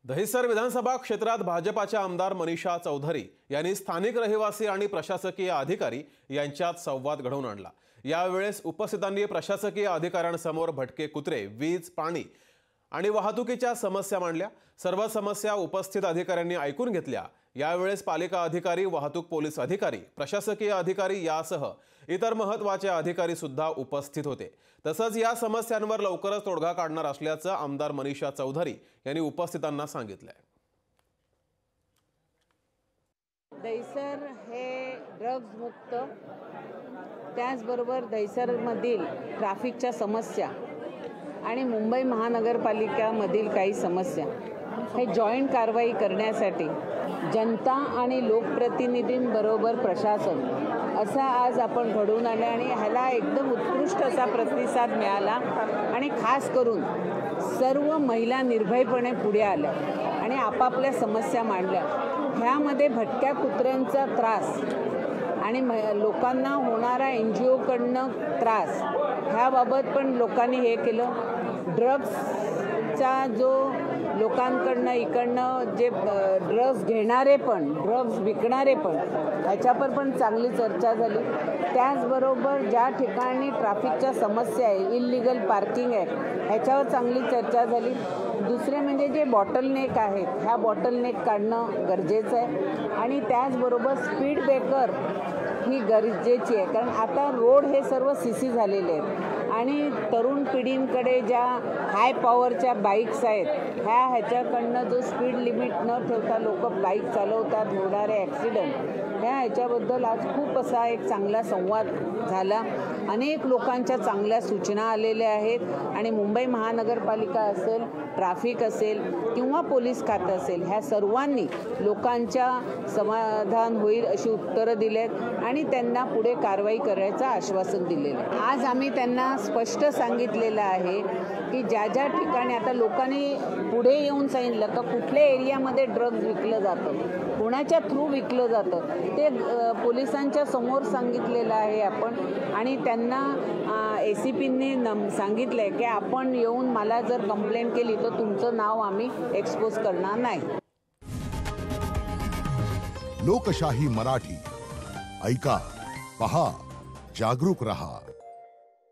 दहिसर विधानसभा क्षेत्रात भाजपाच्या आमदार मनीषा चौधरी यांनी स्थानिक रहिवासी आणि प्रशासकीय अधिकारी यांच्यात संवाद घडवून आणला। यावेळेस उपस्थितांनी प्रशासकीय अधिकाऱ्यांसमोर भटके कुत्रे, वीज, पाणी आणि वाहतुकीच्या समस्या मांडल्या। सर्व समस्या उपस्थित अधिकाऱ्यांनी ऐकून घेतल्या। यावेळेस पालिका अधिकारी, वाहतूक पोलीस अधिकारी, प्रशासकीय अधिकारी यासह इतर महत्त्वाचे अधिकारी सुद्धा उपस्थित होते। तसंच या समस्यांवर लवकरच तोडगा काढणार असल्याचं आमदार मनीषा चौधरी यांनी उपस्थितांना सांगितलंय। दहिसर हे ड्रग्ज मुक्त, त्याचबरोबर दहिसरमधील ट्रॅफिकच्या समस्या आणि मुंबई महानगरपालिकामधील काही समस्या हे जॉईंट कारवाई करण्यासाठी जनता आणि लोकप्रतिनिधींबरोबर प्रशासन असा आज आपण घडवून आणले आणि ह्याला एकदम उत्कृष्ट असा प्रतिसाद मिळाला आणि खास करून सर्व महिला निर्भयपणे पुढे आल्या आणि आपापल्या समस्या मांडल्या। ह्यामध्ये भटक्या कुत्र्यांचा त्रास आणि लोकांना होणारा NGOकडनं त्रास ह्याबाबत पण लोकांनी हे केलं। ड्रग्सचा जो लोकांकडनं इकडनं जे ड्रग्स घेणारे पण ड्रग्स विकणारे पण ह्याच्यावर पण चांगली चर्चा झाली। त्याचबरोबर ज्या ठिकाणी ट्रॅफिकच्या समस्या आहे, इल्लीगल पार्किंग आहे, ह्याच्यावर चांगली चर्चा झाली। दुसरे म्हणजे जे बॉटलनेक आहेत, ह्या बॉटलनेक काढणं गरजेचं आहे आणि त्याचबरोबर स्पीड ब्रेकर ही गरजेची आहे, कारण आता रोड हे सर्व CC झालेले आहेत आणि तरुण पिढींकडे ज्या हाय पॉवरच्या बाईक्स आहेत ह्याच्याकडनं जो स्पीड लिमिट न ठेवता लोक बाईक चालवतात, होणारे ॲक्सिडेंट ह्याच्याबद्दल आज खूप असा एक चांगला संवाद झाला। अनेक लोकांच्या चांगल्या सूचना आलेल्या आहेत आणि मुंबई महानगरपालिका असेल, ट्रॅफिक असेल किंवा पोलीस खातं असेल, ह्या सर्वांनी लोकांच्या समाधान होईल अशी उत्तरं दिलेत आणि त्यांना पुढे कारवाई करायचं आश्वासन दिलेलं आहे। आज आम्ही त्यांना स्पष्ट सांगितलेलं आहे की ज्या ज्या ठिकाणी आता लोकांनी पुढे येऊन सांगितलं का कुठल्या एरियामध्ये ड्रग्ज विकलं जातं, कोणाच्या थ्रू विकलं जातं, ते पोलिसांच्या समोर सांगितलेलं आहे आपण आणि त्यांना ACPनी सांगितलं आहे की आपण येऊन मला जर कंप्लेंट केली तर तुमचं नाव आम्ही एक्सपोज करणार नाही। लोकशाही मराठी ऐका, पहा, जागरूक रहा।